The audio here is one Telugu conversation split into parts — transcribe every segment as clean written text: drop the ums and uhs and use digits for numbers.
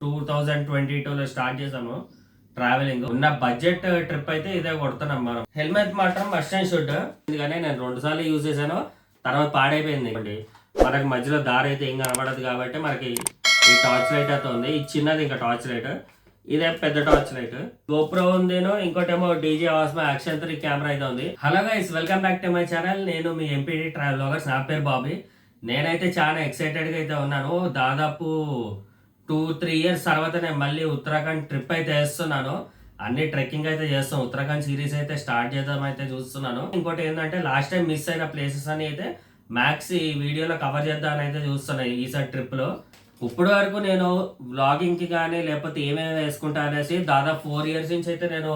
2022లో స్టార్ట్ చేసాము ట్రావెలింగ్. ఉన్న బడ్జెట్ ట్రిప్ అయితే ఇదే కొడుతున్నాం మనం. హెల్మెట్ మాత్రం మస్ట్ అండ్ షుడ్. ఎందుకని నేను 2 సార్లు యూజ్ చేశాను, తర్వాత పాడైపోయింది. మనకి మధ్యలో దారి అయితే ఏం కనబడదు కాబట్టి మనకి ఈ టార్చ్ లైట్ అయితే ఉంది. ఈ చిన్నది ఇంకా టార్చ్ లైట్, ఇదే పెద్ద టార్చ్ లైట్. గోప్రో ఉందేనో, ఇంకోటేమో డీజే ఆస్మా యాక్షన్ 3 కెమెరా అయితే ఉంది. Hello guys, welcome back to my channel. నేను మీ ఎంపీడీ ట్రావెల్ బ్లాగర్స్. నా పేరు బాబీ. నేనైతే చాలా ఎక్సైటెడ్గా అయితే ఉన్నాను. దాదాపు 2-3 ఇయర్స్ తర్వాత నేను మళ్ళీ ఉత్తరాఖండ్ ట్రిప్ అయితే వేస్తున్నాను. అన్ని ట్రెక్కింగ్ అయితే చేస్తాం. ఉత్తరాఖండ్ సిరీస్ అయితే స్టార్ట్ చేద్దాం అయితే చూస్తున్నాను. ఇంకోటి ఏంటంటే లాస్ట్ టైం మిస్ అయిన ప్లేసెస్ అని అయితే మ్యాక్స్ ఈ వీడియోలో కవర్ చేద్దామని అయితే చూస్తున్నాను ఈసారి ట్రిప్లో. ఇప్పుడు వరకు నేను వ్లాగింగ్కి కానీ లేకపోతే ఏమేమి వేసుకుంటా అనేసి దాదాపు 4 ఇయర్స్ నుంచి అయితే నేను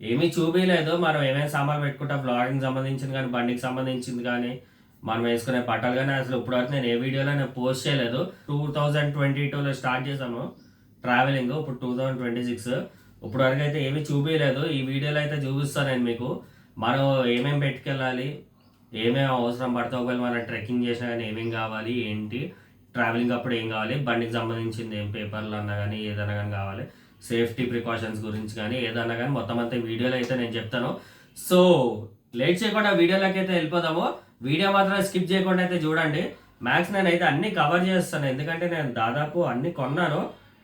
ఏమీ చూపించలేదు. మనం ఏమేమి సామాన్లు పెట్టుకుంటాం, వ్లాగింగ్ సంబంధించింది కానీ బండికి సంబంధించింది కానీ మనం వేసుకునే పట్టాలు కానీ అసలు ఇప్పుడు వరకు నేను ఏ వీడియోలో నేను పోస్ట్ చేయలేదు. 2022లో స్టార్ట్ చేసాము ట్రావెలింగ్, ఇప్పుడు 2026. ఇప్పుడు వరకు అయితే ఏమీ చూపించలేదు. ఈ వీడియోలో అయితే చూపిస్తాను నేను మీకు. మనం ఏమేమి పెట్టుకెళ్ళాలి, ఏమేమి అవసరం పడితే, ఒకవేళ మనం ట్రెక్కింగ్ చేసినా కానీ ఏమేమి కావాలి, ఏంటి ట్రావెలింగ్ అప్పుడు ఏం కావాలి, బండికి సంబంధించింది ఏం పేపర్లు అన్నా కానీ ఏదైనా కానీ కావాలి, సేఫ్టీ ప్రికాషన్స్ గురించి కానీ ఏదన్నా కానీ మొత్తం అంతా వీడియోలో అయితే నేను చెప్తాను. సో లేట్ చేయకుండా వీడియోలోకి అయితే వెళ్ళిపోదాము. వీడియో మాత్రం స్కిప్ చేయకుండా అయితే చూడండి. మ్యాక్స్ నేనైతే అన్ని కవర్ చేస్తాను, ఎందుకంటే నేను దాదాపు అన్ని కొన్నాను.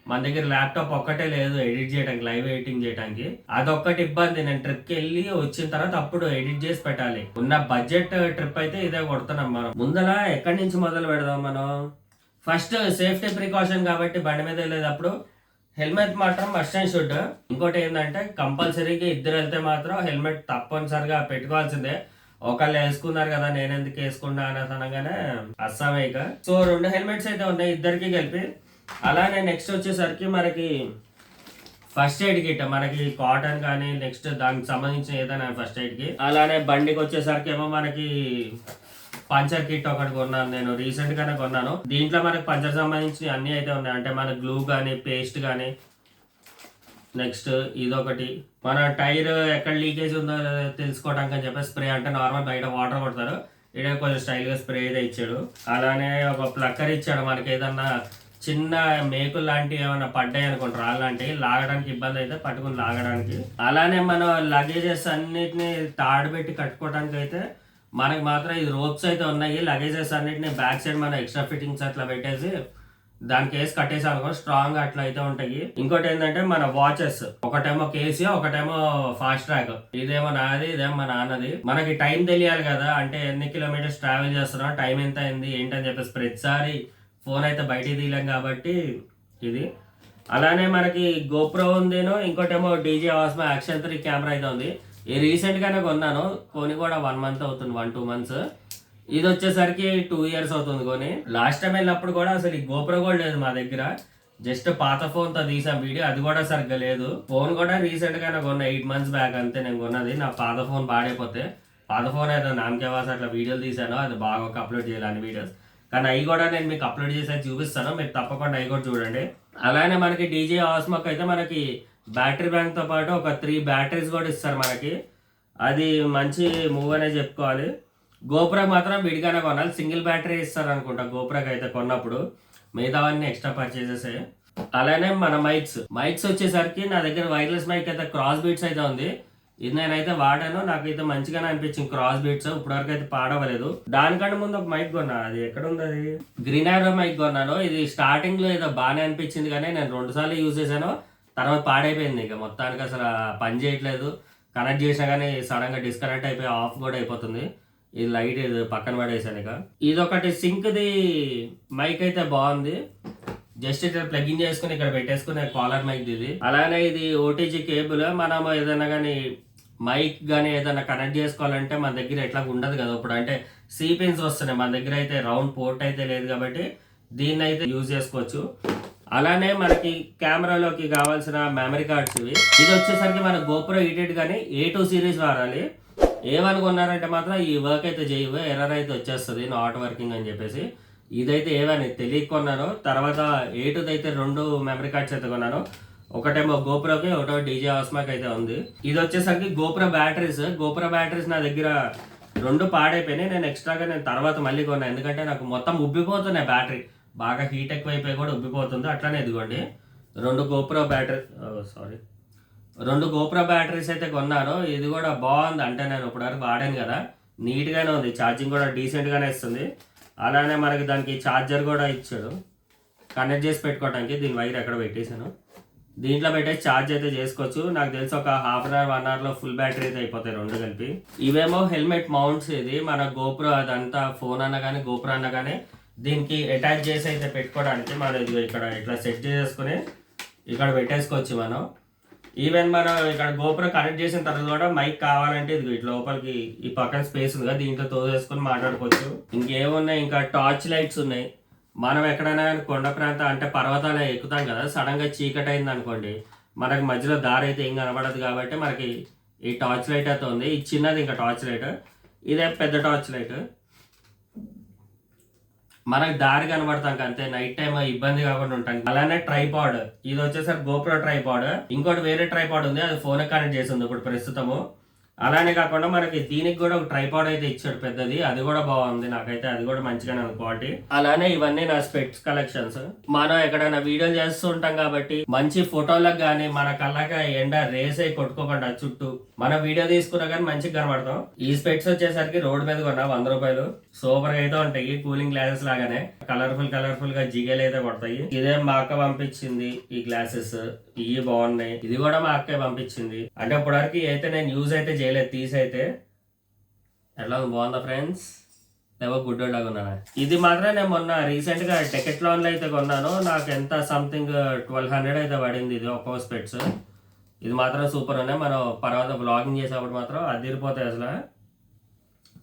మన దగ్గర ల్యాప్టాప్ ఒక్కటే లేదు ఎడిట్ చేయడానికి, లైవ్ ఎడిటింగ్ చేయడానికి. అదొక్కటి ఇబ్బంది. నేను ట్రిప్కి వెళ్ళి వచ్చిన తర్వాత అప్పుడు ఎడిట్ చేసి పెట్టాలి. ఉన్న బడ్జెట్ ట్రిప్ అయితే ఇదే కొడుతున్నాం మనం. ముందర ఎక్కడి నుంచి మొదలు పెడదాం మనం? ఫస్ట్ సేఫ్టీ ప్రికాషన్ కాబట్టి బండి మీద వెళ్ళేటప్పుడు హెల్మెట్ మాత్రం మస్ట్ అండ్ షుడ్. ఇంకోటి ఏంటంటే కంపల్సరీగా ఇద్దరు వెళ్తే మాత్రం హెల్మెట్ తప్పనిసరిగా పెట్టుకోవాల్సిందే. ఒకళ్ళు వేసుకున్నారు కదా నేను ఎందుకు వేసుకున్నా అనేసి అనగానే అస్సామేక. సో 2 హెల్మెట్స్ అయితే ఉన్నాయి ఇద్దరికి కలిపి. అలానే నెక్స్ట్ వచ్చేసరికి మనకి ఫస్ట్ ఎయిడ్ కిట్, మనకి కాటన్ కానీ నెక్స్ట్ దానికి సంబంధించిన ఏదైనా ఫస్ట్ ఎయిడ్ కి. అలానే బండికి వచ్చేసరికి ఏమో మనకి పంచర్ కిట్ ఒకటి కొన్నాను, నేను రీసెంట్ గానే కొన్నాను. దీంట్లో మనకి పంచర్ సంబంధించి అన్ని అయితే ఉన్నాయి. అంటే మన గ్లూ కానీ పేస్ట్ కానీ, నెక్స్ట్ ఇదొకటి మన టైర్ ఎక్కడ లీకేజ్ ఉందో తెలుసుకోవడానికి అని చెప్పి స్ప్రే, అంటే నార్మల్ బయట వాటర్ కొడతారు, ఇక్కడ కొంచెం స్టైల్గా స్ప్రే అయితే ఇచ్చాడు. అలానే ఒక ప్లక్కర్ ఇచ్చాడు, మనకి ఏదన్నా చిన్న మేకులు లాంటివి ఏమైనా పడ్డాయి అనుకోండి, రాళ్ళు లాంటివి లాగడానికి ఇబ్బంది అయితే పట్టుకుని లాగడానికి. అలానే మన లగేజెస్ అన్నిటిని తాడు పెట్టి కట్టుకోవడానికి అయితే మనకి మాత్రం ఇది రోప్స్ అయితే ఉన్నాయి. లగేజెస్ అన్నిటిని బ్యాక్ సైడ్ మన ఎక్స్ట్రా ఫిట్టింగ్స్ అట్లా పెట్టేసి దానికి వేసి కట్టేసి అనుకో స్ట్రాంగ్ అట్లా అయితే ఉంటాయి. ఇంకోటి ఏంటంటే మన వాచెస్, ఒకటేమో కేసీ, ఒకటేమో ఫాస్ట్ ట్రాక్. ఇదేమో నాది, ఇదేమో మా నాన్నది. మనకి టైం తెలియాలి కదా, అంటే ఎన్ని కిలోమీటర్స్ ట్రావెల్ చేస్తున్నాం, టైం ఎంత అయింది ఏంటని చెప్పేసి ప్రతిసారి ఫోన్ అయితే బయటికి తీయలేం కాబట్టి ఇది. అలానే మనకి గోప్రో ఉందేనో, ఇంకోటేమో డీజే ఆస్మా యాక్షన్ 3 కెమెరా అయితే ఉంది. ఇది రీసెంట్ గానే కొన్నాను, కొని కూడా 1 మంత్ అవుతుంది, 1-2 మంత్స్. ఇది వచ్చేసరికి 2 ఇయర్స్ అవుతుంది కొని. లాస్ట్ టైం వెళ్ళినప్పుడు కూడా అసలు ఈ గోప్రో కూడా లేదు మా దగ్గర. జస్ట్ పాత ఫోన్ తో తీసాం వీడియో, అది కూడా సరిగ్గా లేదు. ఫోన్ కూడా రీసెంట్ గానే కొన్నా, 8 మంత్స్ బ్యాక్ అంతే నేను కొన్నది. నా పాత ఫోన్ పాడైపోతే, పాత ఫోన్ అయితే నామకేవాస్ అట్లా వీడియోలు తీసాను, అది బాగా అప్లోడ్ చేయాలని వీడియోస్. కానీ అవి కూడా నేను మీకు అప్లోడ్ చేసి చూపిస్తాను, మీరు తప్పకుండా అవి కూడా చూడండి. అలానే మనకి డీజే ఆస్మాక్ అయితే మనకి బ్యాటరీ బ్యాంక్ తో పాటు ఒక 3 బ్యాటరీస్ కూడా ఇస్తారు మనకి. అది మంచి మూవ్ అనే చెప్పుకోవాలి. గోప్రో మాత్రం విడిగానే కొనాలి, సింగిల్ బ్యాటరీ ఇస్తారు అనుకుంటా గోప్రోకి అయితే కొన్నప్పుడు. మిగతావన్నీ ఎక్స్ట్రా పర్చేసెస్. అలానే మన మైక్స్ వచ్చేసరికి నా దగ్గర వైర్లెస్ మైక్ అయితే క్రాస్ బీట్స్ అయితే ఉంది. ఇది నేనైతే వాడాను, నాకైతే మంచిగానే అనిపించింది క్రాస్ బీట్స్. ఇప్పటివరకు అయితే పాడవలేదు. దానికంటే ముందు ఒక మైక్ కొన్నా, అది ఎక్కడ ఉంది, అది గ్రీన్ ఆరో మైక్ కొన్నాను. ఇది స్టార్టింగ్ లో ఏదో బాగానే అనిపించింది కానీ నేను 2 సార్లు యూజ్ చేశాను, తర్వాత పాడైపోయింది. ఇక మొత్తానికి అసలు పని చేయట్లేదు. కనెక్ట్ చేసినా కానీ సడన్ గా డిస్కనెక్ట్ అయిపోయి ఆఫ్ కూడా అయిపోతుంది. ఇది లైట్ ఇది పక్కన పడేసాను. ఇక ఇదొకటి సింక్ది మైక్ అయితే బాగుంది, జస్ట్ ఇట్లా ప్లగిన్ చేసుకుని ఇక్కడ పెట్టేసుకునే కాలర్ మైక్ ఇది. అలానే ఇది ఓటీజీ కేబుల్. మనం ఏదైనా కానీ మైక్ కానీ ఏదైనా కనెక్ట్ చేసుకోవాలంటే మన దగ్గర ఎట్లా ఉండదు కదా ఇప్పుడు, అంటే సి పిన్స్ వస్తున్నాయి, మన దగ్గర అయితే రౌండ్ పోర్ట్ అయితే లేదు కాబట్టి దీన్ని అయితే యూజ్ చేసుకోవచ్చు. అలానే మనకి కెమెరాలోకి కావాల్సిన మెమరీ కార్డ్స్ ఇవి. ఇది వచ్చేసరికి మన గోప్రో ఎడిట్ కానీ A2 సిరీస్ వాడాలి. ఏమనుకున్నారంటే మాత్రం ఈ వర్క్ అయితే చేయవు, ఎర్రర్ అయితే వచ్చేస్తుంది, నాట్ వర్కింగ్ అని చెప్పేసి. ఇదైతే ఏమని తెలియకున్నాను. తర్వాత A2 అయితే 2 మెమరీ కార్డ్స్ అయితే కొన్నాను, ఒకటేమో గోప్రోకి, ఒకటో డీజే ఆస్మాకి అయితే ఉంది. ఇది వచ్చేసరికి గోప్రో బ్యాటరీస్ నా దగ్గర 2 పాడైపోయినాయి. నేను ఎక్స్ట్రాగా తర్వాత మళ్ళీ కొన్నాను, ఎందుకంటే నాకు మొత్తం ఉబ్బిపోతున్నాయి బ్యాటరీ, బాగా హీట్ ఎక్కువైపోయి కూడా ఉబ్బిపోతుంది. అట్లానే ఇదిగోండి రెండు గోప్రో బ్యాటరీ రెండు గోప్రో బ్యాటరీస్ అయితే కొన్నాను. ఇది కూడా బాగుంది, అంటే నేను ఇప్పటివరకు వాడాను కదా, నీట్గానే ఉంది, ఛార్జింగ్ కూడా డీసెంట్గానే ఇస్తుంది. అలానే మనకి దానికి ఛార్జర్ కూడా ఇచ్చాడు కనెక్ట్ చేసి పెట్టుకోవడానికి. దీని వైర్ ఎక్కడ పెట్టేశాను, దీంట్లో పెట్టేసి ఛార్జ్ అయితే చేసుకోవచ్చు. నాకు తెలిసి ఒక హాఫ్ అన్ అవర్ 1 అవర్లో ఫుల్ బ్యాటరీ అయితే అయిపోతాయి రెండు కలిపి. ఇవేమో హెల్మెట్ మౌంట్స్. ఇది మన గోప్రో అదంతా ఫోన్ అన్నా కానీ గోప్రో అన్నా కానీ దీనికి అటాచ్ చేసి అయితే పెట్టుకోవడానికి మనం ఇది ఇక్కడ ఇట్లా సెట్ చేసుకుని ఇక్కడ పెట్టేసుకోవచ్చు మనం. ఈవెన్ మనం ఇక్కడ గోప్రో కనెక్ట్ చేసిన తర్వాత కూడా మైక్ కావాలంటే ఇది ఇట్లా లోపలికి ఈ పక్కన స్పేస్ ఉంది కదా, దీంట్లో తోసేసుకొని మాట్లాడుకోవచ్చు. ఇంకేమున్నాయి, ఇంకా టార్చ్ లైట్స్ ఉన్నాయి. మనం ఎక్కడైనా కొండ ప్రాంతం అంటే పర్వతాలు ఎక్కుతాం కదా, సడన్గా చీకటి అయింది అనుకోండి, మనకి మధ్యలో దారి అయితే ఏం కనబడదు కాబట్టి మనకి ఈ టార్చ్ లైట్ అయితే ఉంది. ఇది చిన్నది ఇంకా టార్చ్ లైట్, ఇదే పెద్ద టార్చ్ లైట్. మనకు దారి కనబడతాం అంతే, నైట్ టైం ఇబ్బంది కాకుండా ఉంటాం. అలానే ట్రైపాడ్, ఇది వచ్చేసరికి గోప్రో ట్రైపాడ్. ఇంకోటి వేరే ట్రైపాడ్ ఉంది, అది ఫోన్ కనెక్ట్ చేసి ఉంది ఇప్పుడు ప్రస్తుతము. అలానే కాకుండా మనకి దీనికి కూడా ఒక ట్రైపాడ్ అయితే ఇచ్చాడు పెద్దది, అది కూడా బాగుంది, నాకైతే అది కూడా మంచిగానే ఉంది క్వాలిటీ. అలానే ఇవన్నీ నా స్పెక్ట్స్ కలెక్షన్స్. మనం ఎక్కడైనా వీడియోలు చేస్తూ ఉంటాం కాబట్టి మంచి ఫోటోలకు కానీ మన కళ్ళకి ఎండ రేస్ అయి కొట్టుకోకుండా చుట్టూ మనం వీడియో తీసుకున్నా కానీ మంచిగా కనబడతాం. ఈ స్పెక్ట్స్ వచ్చేసరికి రోడ్ మీద కొన్నా 100 రూపాయలు, సూపర్ గా అయితే ఉంటాయి, కూలింగ్ గ్లాసెస్ లాగానే కలర్ఫుల్ గా జిగేలు అయితే కొడతాయి. ఇదే మా అక్క పంపించింది ఈ గ్లాసెస్, ఇవి బాగున్నాయి. ఇది కూడా మా అక్కే పంపించింది, అంటే ఇప్పటివరకు అయితే నేను యూజ్ అయితే చేయలేదు, తీసైతే. ఎట్లా బాగుందా ఫ్రెండ్స్, లేవో గుడ్ లాగా ఉన్నాను. ఇది మాత్రం నేను మొన్న రీసెంట్ గా డెకెట్లాన్ లో అయితే కొన్నాను, నాకు ఎంత సంథింగ్ 1200 అయితే పడింది ఇది ఒక్కో స్పెట్స్. ఇది మాత్రం సూపర్ ఉన్నాయి, మనం పర్వాత బ్లాగింగ్ చేసేటప్పుడు మాత్రం అదిరిపోతాయి అసలు.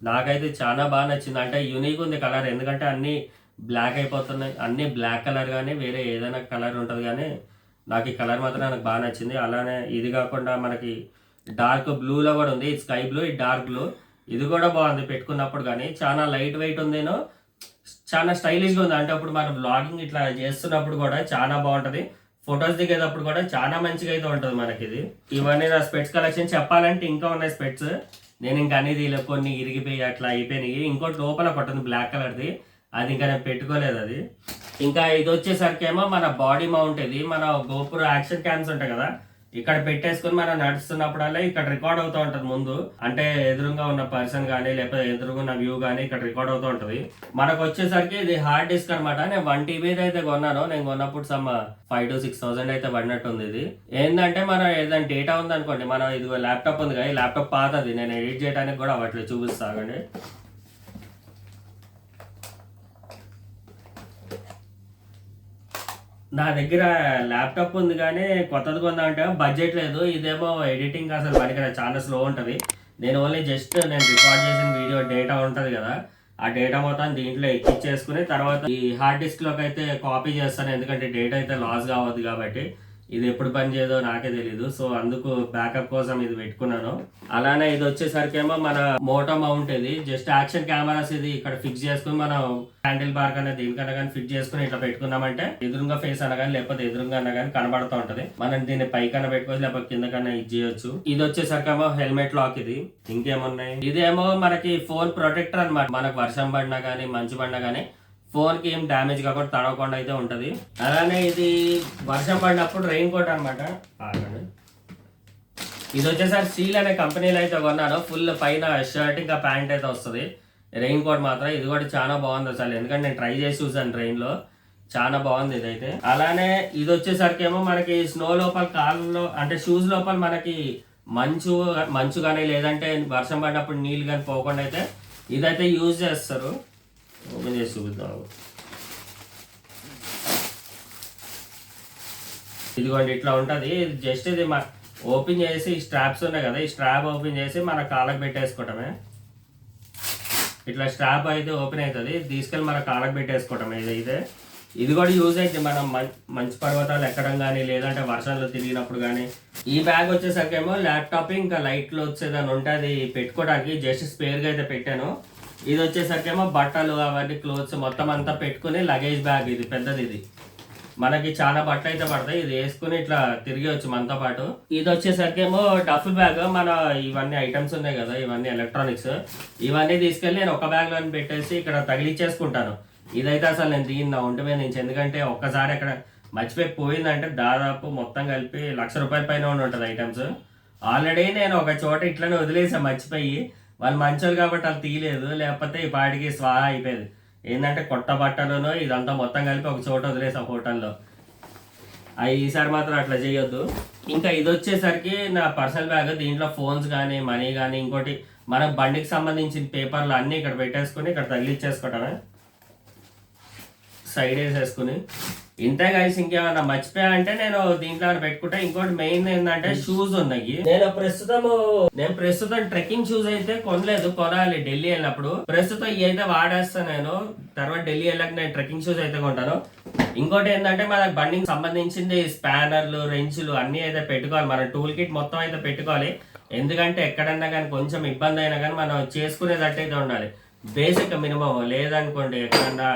నాకైతే చాలా బాగా నచ్చింది, అంటే యూనిక్ ఉంది కలర్, ఎందుకంటే అన్ని బ్లాక్ అయిపోతున్నాయి, అన్ని బ్లాక్ కలర్ కానీ వేరే ఏదైనా కలర్ ఉంటుంది, కానీ నాకు ఈ కలర్ మాత్రం నాకు బాగా నచ్చింది. అలానే ఇది కాకుండా మనకి డార్క్ బ్లూలో కూడా ఉంది, స్కై బ్లూ, ఈ డార్క్ బ్లూ, ఇది కూడా బాగుంది పెట్టుకున్నప్పుడు. కానీ చాలా లైట్ వెయిట్ ఉంది, చాలా స్టైలిష్గా ఉంది, అంటే అప్పుడు మనం బ్లాగింగ్ ఇట్లా చేస్తున్నప్పుడు కూడా చాలా బాగుంటుంది, ఫొటోస్ దిగేటప్పుడు కూడా చాలా మంచిగా అయితే ఉంటుంది మనకి ఇది. ఇవన్నీ నా స్పెట్స్ కలెక్షన్. చెప్పాలంటే ఇంకా ఉన్నాయి స్పెట్స్, నేను ఇంకా అనేది కొన్ని ఇరిగిపోయి అట్లా అయిపోయినాయి. ఇంకోటి లోపల కొట్టింది బ్లాక్ కలర్ది, అది ఇంకా నేను పెట్టుకోలేదు అది. ఇంకా ఇది వచ్చేసరికి ఏమో మన బాడీ మౌంట్. ఇది మన గోపుర యాక్షన్ క్యామ్స్ ఉంటాయి కదా, ఇక్కడ పెట్టేసుకుని మనం నడుస్తున్నప్పుడల్లా ఇక్కడ రికార్డ్ అవుతూ ఉంటది ముందు, అంటే ఎదురుగా ఉన్న పర్సన్ కానీ లేకపోతే ఎదురుగా ఉన్న వ్యూ కానీ ఇక్కడ రికార్డ్ అవుతూ ఉంటది. మనకు వచ్చేసరికి ఇది హార్డ్ డిస్క్ అనమాట. నేను 1 TB అయితే కొన్నాను, నేను కొన్నప్పుడు సమ్ 5,000 to 6,000 అయితే పడినట్టు ఉంది. ఇది ఏంటంటే మనం ఏదైనా డేటా ఉంది అనుకోండి, మనం ఇది ల్యాప్టాప్ ఉంది కదా, ఈ ల్యాప్టాప్ పాతది, నేను ఎడిట్ చేయడానికి కూడా అవ్వట్లేదు, చూపిస్తాగండి. నా దగ్గర ల్యాప్టాప్ ఉంది కానీ కొత్తది కొందామంటే బడ్జెట్ లేదు. ఇదేమో ఎడిటింగ్ అసలు పనికిరా, చాలా స్లో ఉంటుంది. నేను ఓన్లీ జస్ట్ నేను రికార్డ్ చేసిన వీడియో డేటా ఉంటుంది కదా, ఆ డేటా మొత్తం దీంట్లో ఎక్కిచ్చేసుకుని తర్వాత ఈ హార్డ్ డిస్క్లోకి అయితే కాపీ చేస్తాను, ఎందుకంటే డేటా అయితే లాస్ కావద్దు కాబట్టి. ఇది ఎప్పుడు పని చేయదో నాకే తెలీదు, సో అందుకు బ్యాకప్ కోసం ఇది పెట్టుకున్నాను. అలానే ఇది వచ్చేసరికి ఏమో మన మోటో మౌంట్, ఇది జస్ట్ యాక్షన్ కెమెరాస్. ఇది ఇక్కడ ఫిక్స్ చేసుకుని మనం హ్యాండిల్ బార్ కన్నా దీనికన్నా కానీ ఫిట్ చేసుకుని ఇట్లా పెట్టుకున్నామంటే ఎదురుగా ఫేస్ అన్నా కానీ లేకపోతే ఎదురుగా అన్నా కానీ కనబడుతూ ఉంటది. మనం దీన్ని పైకన్నా పెట్టుకోవచ్చు లేకపోతే కింద కన్నా ఇది చేయొచ్చు. ఇది వచ్చేసరికి ఏమో హెల్మెట్ లాక్. ఇది ఇంకేమున్నాయి, ఇదేమో మనకి ఫోన్ ప్రొటెక్టర్ అనమాట. మనకు వర్షం పడినా కానీ మంచు పడినా కానీ ఫోన్ కి ఏం డ్యామేజ్ కాకుండా తడవకుండా అయితే ఉంటది. అలానే ఇది వర్షం పడినప్పుడు రెయిన్ కోట్ అనమాట. ఇది వచ్చేసరికి స్టీల్ అనే కంపెనీలో అయితే కొన్నాను, ఫుల్ పైన షర్ట్ ఇంకా ప్యాంట్ అయితే వస్తుంది, రెయిన్ కోట్ మాత్రం. ఇది కూడా చాలా బాగుంది అసలు, ఎందుకంటే నేను ట్రై చేసి చూసాను ట్రైన్ లో, చాలా బాగుంది ఇదైతే. అలానే ఇది వచ్చేసరికి ఏమో మనకి స్నో లోపల కాళ్ళలో అంటే షూస్ లోపల మనకి మంచు కానీ లేదంటే వర్షం పడినప్పుడు నీళ్ళు కానీ పోకుండా అయితే ఇదైతే యూజ్ చేస్తారు. ఓపెన్ చేసి చూపిద్దాం. ఇదిగోండి ఇట్లా ఉంటుంది. జస్ట్ ఇది ఓపెన్ చేసి స్ట్రాప్స్ ఉన్నాయి కదా, ఈ స్ట్రాప్ ఓపెన్ చేసి మన కాళ్ళకి పెట్టేసుకోవటమే. ఇట్లా స్ట్రాప్ అయితే ఓపెన్ అవుతుంది, తీసుకెళ్ళి మన కాళ్ళకి పెట్టేసుకోవటమే. ఇదైతే ఇది కూడా యూజ్ అయితే మనం మంచి పర్వతాలు ఎక్కడం కానీ లేదంటే వర్షాల్లో తిరిగినప్పుడు కానీ. ఈ బ్యాగ్ వచ్చేసరికి ఏమో ల్యాప్టాప్ ఇంకా లైట్లు వచ్చేదాన్ని ఉంటుంది పెట్టుకోవడానికి, జస్ట్ స్పేర్గా అయితే పెట్టాను. ఇది వచ్చేసరికి ఏమో బట్టలు అవన్నీ క్లోత్స్ మొత్తం అంతా పెట్టుకుని లగేజ్ బ్యాగ్. ఇది పెద్దది, ఇది మనకి చాలా బట్టలు అయితే పడతాయి, ఇది వేసుకుని ఇట్లా తిరిగేవచ్చు మనతో పాటు. ఇది వచ్చేసరికి ఏమో డఫుల్ బ్యాగ్. మన ఇవన్నీ ఐటమ్స్ ఉన్నాయి కదా, ఇవన్నీ ఎలక్ట్రానిక్స్, ఇవన్నీ తీసుకెళ్ళి నేను ఒక బ్యాగ్ లో పెట్టేసి ఇక్కడ తగిలిచ్చేసుకుంటాను. ఇదైతే అసలు నేను దీన్ని నా ఒంటి మీద నుంచి, ఎందుకంటే ఒక్కసారి అక్కడ మర్చిపోయి పోయిందంటే దాదాపు మొత్తం కలిపి ₹1,00,000 పైన ఉంటుంది ఐటమ్స్. ఆల్రెడీ నేను ఒక చోట ఇట్లనే వదిలేసాను మర్చిపోయి. వాళ్ళు మంచోళ్ళు కాబట్టి వాళ్ళు తీయలేదు, లేకపోతే ఈ పాటికి స్వాహా అయిపోయేది. ఏంటంటే కొత్త బట్టలను ఇదంతా మొత్తం కలిపి ఒక చోట వదిలేసాం హోటల్లో. ఈసారి మాత్రం అట్లా చేయొద్దు. ఇంకా ఇది వచ్చేసరికి నా పర్సనల్ బ్యాగ్. దీంట్లో ఫోన్స్ కానీ మనీ కానీ ఇంకోటి మన బండికి సంబంధించిన పేపర్లు అన్నీ ఇక్కడ పెట్టేసుకుని ఇక్కడ తగిలిచ్చేసుకోవటమే, సైడ్ వేసేసుకుని. ఇంతే గైస్. ఇంకేమన్నా మర్చిపోయా అంటే నేను దీంట్లో పెట్టుకుంటా. ఇంకోటి మెయిన్ ఏంటంటే షూస్ ఉన్నాయి. నేను ప్రస్తుతం ట్రెక్కింగ్ షూస్ అయితే కొనలేదు, కొనాలి ఢిల్లీ వెళ్ళినప్పుడు. ప్రస్తుతం ఇవి అయితే వాడేస్తాను నేను. తర్వాత ఢిల్లీ వెళ్ళాక నేను ట్రెక్కింగ్ షూస్ అయితే కొంటాను. ఇంకోటి ఏంటంటే మన బండికి సంబంధించింది స్పానర్లు, రెంచులు అన్ని అయితే పెట్టుకోవాలి. మన టూల్ కిట్ మొత్తం అయితే పెట్టుకోవాలి. ఎందుకంటే ఎక్కడన్నా కానీ కొంచెం ఇబ్బంది అయినా కానీ మనం చేసుకునేటట్టు అయితే ఉండాలి. Basic minimum. లేదనుకోండి ఎక్కడన్నా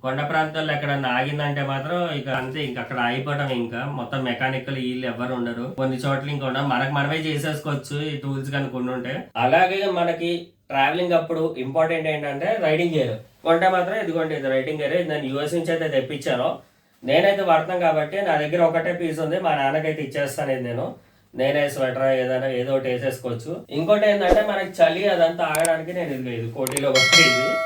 కొండ ప్రాంతాల్లో ఎక్కడన్నా ఆగిందంటే మాత్రం ఇక అంతే, ఇంక అక్కడ ఆగిపోవడం. ఇంకా మొత్తం మెకానికల్ వీళ్ళు ఎవరు ఉండరు. కొన్ని చోట్ల ఇంకా మనకు మనమే చేసేసుకోవచ్చు ఈ టూల్స్ కానీ కొన్ని ఉంటే. అలాగే మనకి ట్రావెలింగ్ అప్పుడు ఇంపార్టెంట్ ఏంటంటే రైడింగ్ గేర్ కొంటే మాత్రం ఇదిగోండి, ఇది రైడింగ్ గేర్. నేను యూఎస్ నుంచి అయితే తెప్పించాను. నేనైతే వాడతాను కాబట్టి నా దగ్గర ఒకటే పీస్ ఉంది. మా నాన్నకైతే ఇచ్చేస్తాను. ఇది నేనే స్వెటర్ ఏదైనా ఏదో ఒకటి వేసేసుకోవచ్చు. ఇంకోటి ఏంటంటే మనకి చలి అదంతా ఆగడానికి నేను ఇది కోటిలో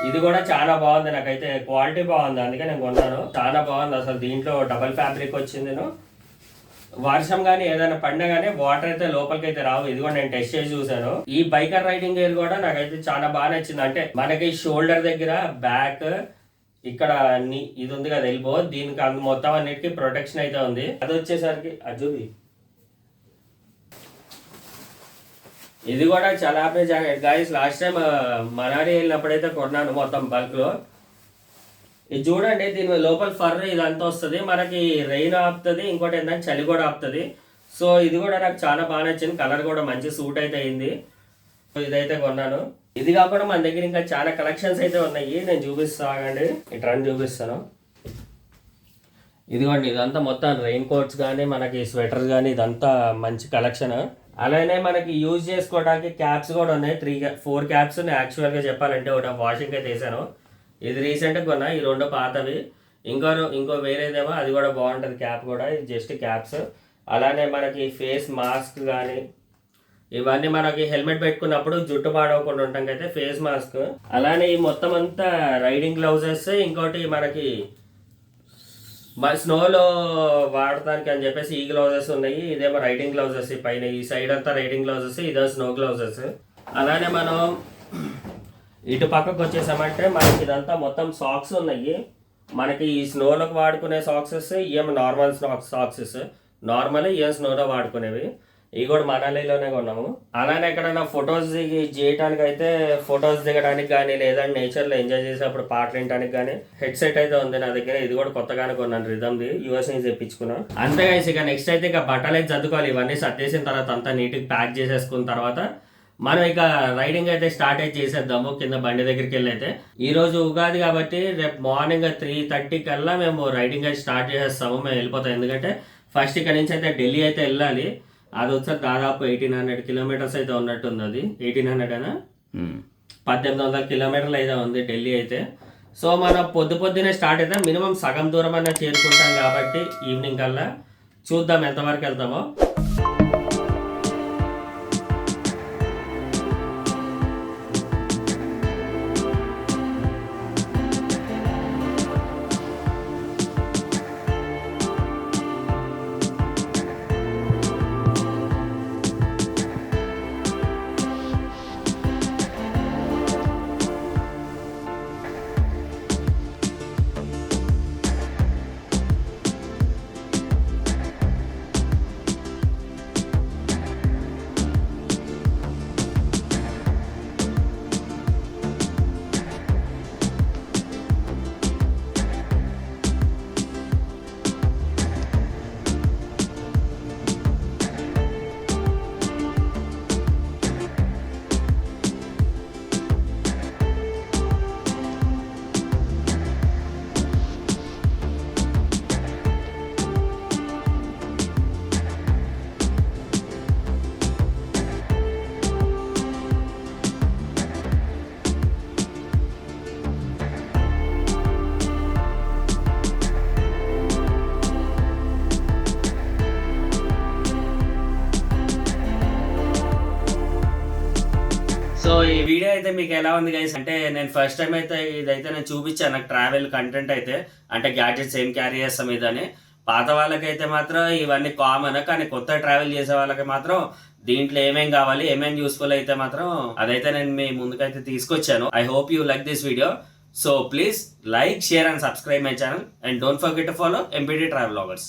ఇది కూడా చాలా బాగుంది. నాకైతే క్వాలిటీ బాగుంది, అందుకే నేను కొన్నాను. చాలా బాగుంది అసలు. దీంట్లో డబల్ ఫ్యాబ్రిక్ వచ్చింది. వర్షం కానీ ఏదైనా పడినా కానీ వాటర్ అయితే లోపలికి అయితే రావు. ఇది కూడా నేను టెస్ట్ చేసి చూసాను. ఈ బైకర్ రైడింగ్ గేర్ కూడా నాకైతే చాలా బాగా నచ్చింది. అంటే మనకి షోల్డర్ దగ్గర, బ్యాక్, ఇక్కడ ఇది ఉంది కదా ఎల్బో, దీనికి మొత్తం అన్నిటికీ ప్రొటెక్షన్ అయితే ఉంది. అది వచ్చేసరికి అజుది ఇది కూడా చాలా jacket guys. Last time Manali వెళ్ళినప్పుడైతే కొన్నాను మొత్తం బల్క్ లో. ఇది చూడండి, దీని లోపల ఫర్ ఇదంతా వస్తుంది. మనకి రెయిన్ ఆపుతుంది, ఇంకోటి ఏంటంటే చలి కూడా ఆపుతుంది. సో ఇది కూడా నాకు చాలా బాగా నచ్చింది. కలర్ కూడా మంచి సూట్ అయితే అయింది. ఇదైతే కొన్నాను. ఇది కాకుండా మన దగ్గర ఇంకా చాలా కలెక్షన్స్ అయితే ఉన్నాయి. నేను చూపిస్తానండి, ఇట్లా చూపిస్తాను. ఇదిగోండి, ఇదంతా మొత్తం రెయిన్ కోట్స్ కానీ మనకి స్వెటర్స్ కానీ ఇదంతా మంచి కలెక్షన్. అలానే మనకి యూజ్ చేసుకోవడానికి క్యాప్స్ కూడా ఉన్నాయి. 4 క్యాప్స్ ఉన్నాయి యాక్చువల్గా చెప్పాలంటే. ఒకటి వాషింగ్ అయితే వేసాను, ఇది రీసెంట్గా కొన్నా. ఈ 2 పాతవి. ఇంకో వేరేదేమో అది కూడా బాగుంటుంది క్యాప్ కూడా. ఇది జస్ట్ క్యాప్స్. అలానే మనకి ఫేస్ మాస్క్ కానీ ఇవన్నీ మనకి హెల్మెట్ పెట్టుకున్నప్పుడు జుట్టు పాడవకుండా ఉండటానికి అయితే ఫేస్ మాస్క్. అలానే ఈ మొత్తం అంతా రైడింగ్ గ్లౌజెస్. ఇంకోటి మనకి స్నోలో వాడటానికి అని చెప్పేసి ఈ గ్లౌజెస్ ఉన్నాయి. ఇదేమో రైడింగ్ గ్లౌజెస్. పైన ఈ సైడ్ అంతా రైడింగ్ గ్లౌజెస్, ఇదే స్నో గ్లౌజెస్. అలానే మనం ఇటు పక్కకు వచ్చేసామంటే మనకి ఇదంతా మొత్తం సాక్స్ ఉన్నాయి. మనకి ఈ స్నోలోకి వాడుకునే సాక్సెస్, ఇవేమో నార్మల్ సాక్సెస్. నార్మల్ ఇవే స్నోలో వాడుకునేవి. ఇవి కూడా మనాలిలోనే కొన్నాము. అలానే ఎక్కడైనా ఫొటోస్ చేయడానికి అయితే, ఫొటోస్ దిగడానికి కానీ లేదంటే నేచర్లో ఎంజాయ్ చేసేటప్పుడు పాటలు వినడానికి కానీ హెడ్సెట్ అయితే ఉంది నా దగ్గర. ఇది కూడా కొత్తగానే కొన్నాను, రిథమ్ది. యూఎస్ నుంచి తెప్పించుకున్నాను. అంతే గైస్. ఇక నెక్స్ట్ అయితే ఇక బట్టలు అయితే చదువుకోవాలి. ఇవన్నీ సర్దేసిన తర్వాత అంతా నీట్గా ప్యాక్ చేసేసుకున్న తర్వాత మనం ఇక రైడింగ్ అయితే స్టార్ట్ అయితే చేసేద్దాము కింద బండి దగ్గరికి వెళ్ళి. అయితే ఈ రోజు ఉగాది కాబట్టి రేపు మార్నింగ్ 3:30 కల్లా మేము రైడింగ్ అయితే స్టార్ట్ చేసేస్తాము. మేము వెళ్ళిపోతాం. ఎందుకంటే ఫస్ట్ ఇక్కడ నుంచి అయితే ఢిల్లీ అయితే వెళ్ళాలి. అది వచ్చేసి దాదాపు 1800 కిలోమీటర్స్ అయితే ఉన్నట్టుంది. అది 1800 అయినా 1800 కిలోమీటర్లు అయితే ఉంది ఢిల్లీ అయితే. సో మనం పొద్దున్నే స్టార్ట్ అయితే మినిమం సగం దూరం అన్నా చేరుకుంటాం కాబట్టి ఈవినింగ్ కల్లా చూద్దాం ఎంతవరకు వెళ్తామో. ఈ వీడియో అయితే మీకు ఎలా ఉంది గైస్ అంటే నేను ఫస్ట్ టైం అయితే ఇదైతే నేను చూపించాను నాకు ట్రావెల్ కంటెంట్ అయితే అంటే గ్యాడ్జెట్స్ ఏం క్యారీ చేస్తాం ఇదని. పాత వాళ్ళకైతే మాత్రం ఇవన్నీ కామన్, కానీ కొత్త ట్రావెల్ చేసే వాళ్ళకి మాత్రం దీంట్లో ఏమేం కావాలి ఏమేం యూస్ఫుల్ అయితే మాత్రం అదైతే నేను మీ ముందుకైతే తీసుకొచ్చాను. I hope you like this video. So please like, share and subscribe my channel and don't forget to follow MPT travel vloggers.